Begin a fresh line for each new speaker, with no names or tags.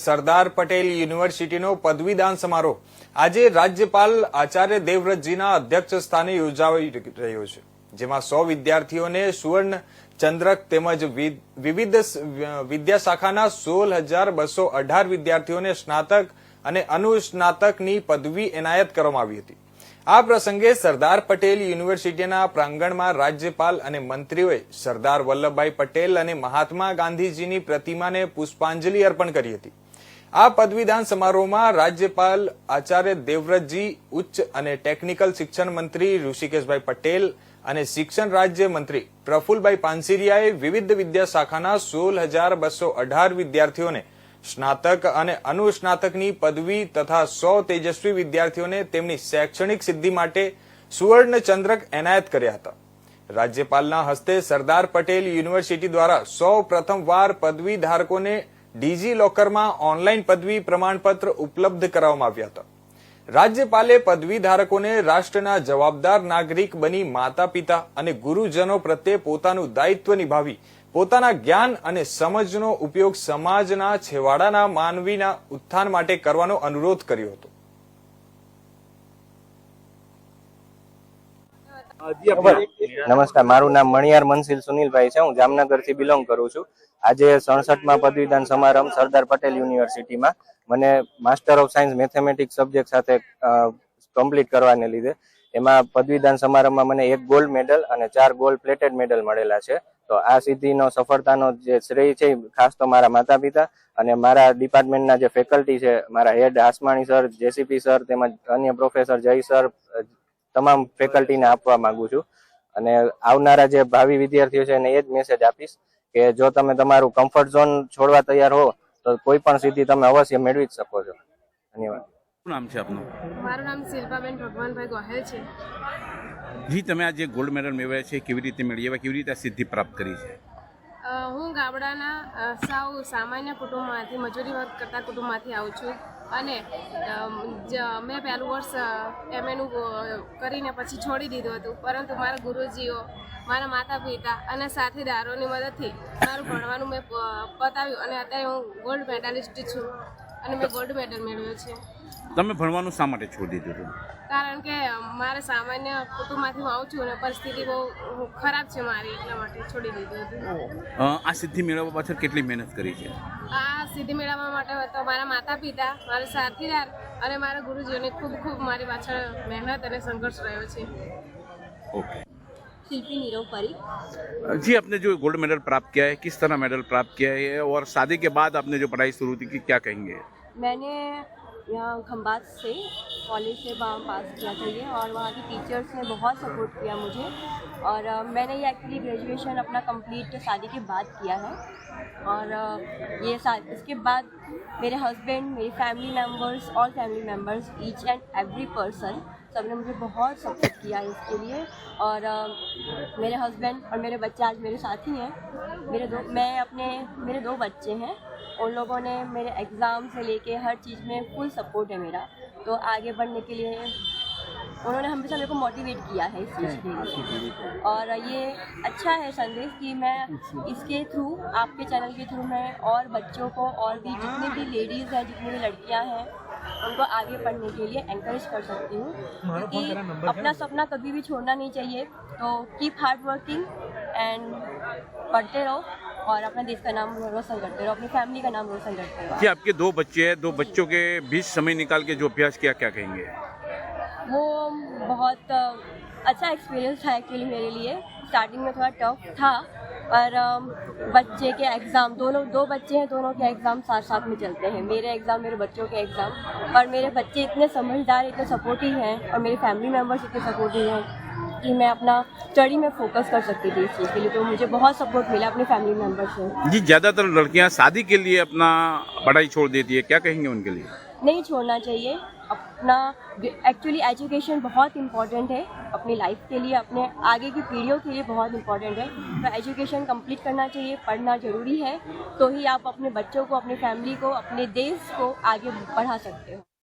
સરદાર પટેલ યુનિવર્સિટીનો પદવીદાન સમારોહ આજે રાજ્યપાલ આચાર્ય દેવવ્રતજીના અધ્યક્ષ સ્થાને યોજાઈ રહ્યો છે, જેમાં 100 વિદ્યાર્થીઓને સુવર્ણ ચંદ્રક તેમજ વિવિધ વિદ્યાશાખાના 16,218 વિદ્યાર્થીઓને સ્નાતક અને અનુસ્નાતકની પદવી એનાયત કરવામાં આવી હતી। આ પ્રસંગે સરદાર પટેલ યુનિવર્સિટીના પ્રાંગણમાં રાજ્યપાલ અને મંત્રીઓએ સરદાર વલ્લભભાઈ પટેલ અને મહાત્મા ગાંધીજીની પ્રતિમાને પુષ્પાંજલિ અર્પણ કરી હતી। આ પદવીદાન સમારોહમાં રાજ્યપાલ આચાર્ય દેવવ્રતજી, ઉચ્ચ અને ટેકનિકલ શિક્ષણ મંત્રી ઋષિકેશભાઈ પટેલ અને શિક્ષણ રાજ્ય મંત્રી પ્રફુલભાઈ પાનસરિયાએ વિવિધ વિદ્યાશાખાના 16,218 વિદ્યાર્થીઓને સ્નાતક અને અનુસ્નાતકની પદવી તથા 100 તેજસ્વી વિદ્યાર્થીઓને તેમની શૈક્ષણિક સિદ્ધિ માટે સુવર્ણ ચંદ્રક એનાયત કર્યા હતા। રાજ્યપાલના હસ્તે સરદાર પટેલ યુનિવર્સિટી દ્વારા પ્રથમવાર પદવી ધારકોને ડીજી લોકરમાં ઓનલાઈન પદવી પ્રમાણપત્ર ઉપલબ્ધ કરાવવામાં આવ્યા હતા। રાજ્યપાલે પદવી ધારકોને રાષ્ટ્રના જવાબદાર નાગરિક બની માતા પિતા અને ગુરુજનો પ્રત્યે પોતાનું દાયિત્વ નિભાવી પોતાના જ્ઞાન અને સમજનો ઉપયોગ સમાજના છેવાડાના માનવીના ઉત્થાન માટે કરવાનો અનુરોધ કર્યો હતો।
નમસ્કાર, મારું નામ મણિયાર મનસીલ સુનિલભાઈ છે। હું જામનગરથી બિલોંગ કરું છું। આજે 67માં પદવીદાન સમારંભ સરદાર પટેલ યુનિવર્સિટીમાં મને master of science mathematics subject સાથે કમ્પ્લીટ કરવાને લીધે એમાં પદવીદાન સમારંભમાં મને 1 ગોલ્ડ મેડલ અને 4 ગોલ્ડ પ્લેટેડ મેડલ મળેલા છે। તો આ સિદ્ધિનો સફળતાનો જે શ્રેય છે ખાસ તો મારા માતા પિતા અને મારા ડિપાર્ટમેન્ટના જે ફેકલ્ટી છે, મારા હેડ આસમાણી સર, જેસીપી સર તેમજ અન્ય પ્રોફેસર જય સર, તમામ ફેકલ્ટીને આપવા માંગુ છું। અને આવનારા જે ભાવિ વિદ્યાર્થીઓ છે એને એ જ મેસેજ આપીશ કે જો તમે તમારું કમ્ફર્ટ ઝોન છોડવા તૈયાર હો તો કોઈ પણ સિદ્ધિ તમે અવશ્ય મેળવી જ શકો છો। ધન્યવાદ।
શું નામ છે આપનું?
મારું નામ શિલ્પાબેન ભગવાનભાઈ ગોહેલ છે।
જી, તમે આજે ગોલ્ડ મેડલ મેળવ્યા છે, કેવી રીતે મેળવ્યા, કેવી રીતે આ સિદ્ધિ પ્રાપ્ત કરી છે?
હું ગામડાના સાવ સામાન્ય કુટુંબમાંથી, મજૂરી વર્ક કરતા કુટુંબમાંથી આવું છું અને મેં પહેલું વર્ષ એમએનું કરીને પછી છોડી દીધું હતું, પરંતુ મારા ગુરુજીઓ, મારા માતા પિતા અને સાથીદારોની મદદથી મારું ભણવાનું મેં પતાવ્યું અને અત્યારે હું ગોલ્ડ મેડાલિસ્ટ છું અને મેં ગોલ્ડ મેડલ મેળવ્યો છે।
તમે ભણવાનું શા માટે છોડી દીધું હતું?
કારણ કે મારે સામાન્ય કુટુંબમાંથી હું આવું છું અને પરિસ્થિતિ બહુ ખરાબ છે મારી, એટલા માટે છોડી દીધું હતું।
આ સિદ્ધિ મેળવવા પાછળ કેટલી મહેનત કરી છે?
આ સિદ્ધિ મેળવવા માટે તો મારા માતા પિતા, મારા સાથીદાર અને મારા ગુરુજીઓને ખૂબ ખૂબ મારી પાછળ મહેનત અને સંઘર્ષ રહ્યો છે।
ओके।
शिल्पी नीरव परी।
जी, आपने जो गोल्ड मेडल प्राप्त किया है, किस तरह मेडल प्राप्त किया है और शादी के बाद आपने जो पढ़ाई शुरू की, क्या कहेंगे?
मैंने यहाँ खंबात से कॉलेज से वहाँ पास किया था ये, और वहाँ की टीचर्स ने बहुत सपोर्ट किया मुझे। और मैंने ये एक्चुअली ग्रेजुएशन अपना कंप्लीट शादी के बाद किया है। और ये इसके बाद मेरे हस्बैंड, मेरी family members, all family members, each and every person, सबने मुझे बहुत सपोर्ट किया है इसके लिए। और मेरे हस्बैंड और मेरे बच्चे आज मेरे साथ ही हैं। मेरे 2 बच्चे हैं, उन लोगों ने मेरे एग्ज़ाम से लेके हर चीज़ में फुल सपोर्ट है मेरा। तो आगे बढ़ने के लिए उन्होंने हमेशा मेरे को मोटिवेट किया है इस चीज़ के लिए। और ये अच्छा है संदेश कि मैं इसके थ्रू, आपके चैनल के थ्रू, मैं और बच्चों को और भी जितने भी लेडीज़ हैं, जितनी भी लड़कियां हैं, उनको आगे पढ़ने के लिए एनकरेज कर सकती हूँ। क्योंकि अपना सपना कभी भी छोड़ना नहीं चाहिए। तो कीप हार्ड वर्किंग एंड पढ़ते रहो और अपने देश का नाम रोशन करते रहो, अपनी फैमिली का नाम रोशन करते रहो।
जी, आपके 2 बच्चे हैं, 2 बच्चों के बीच समय निकाल के जो अभ्यास किया, क्या कहेंगे?
वो बहुत अच्छा एक्सपीरियंस था एक्चुअली मेरे लिए। स्टार्टिंग में थोड़ा टफ था, पर बच्चे के एग्ज़ाम, 2 बच्चे हैं, दोनों के एग्ज़ाम साथ साथ में चलते हैं, मेरे एग्ज़ाम, मेरे बच्चों के एग्ज़ाम। और मेरे बच्चे इतने समझदार, इतने सपोर्टिव हैं, और मेरे फैमिली मेम्बर्स इतने सपोर्टिव हैं कि मैं अपना स्टडी में फोकस कर सकती थी इस चीज़ के लिए। तो मुझे बहुत सपोर्ट मिला अपने फैमिली मेम्बर्स से।
जी, ज़्यादातर लड़कियां शादी के लिए अपना पढ़ाई छोड़ देती है, क्या कहेंगे उनके लिए?
नहीं छोड़ना चाहिए अपना। एक्चुअली एजुकेशन बहुत इम्पॉर्टेंट है अपनी लाइफ के लिए, अपने आगे की पीढ़ियों के लिए बहुत इम्पॉर्टेंट है। तो एजुकेशन कंप्लीट करना चाहिए, पढ़ना ज़रूरी है, तो ही आप अपने बच्चों को, अपनी फैमिली को, अपने देश को आगे बढ़ा सकते हो।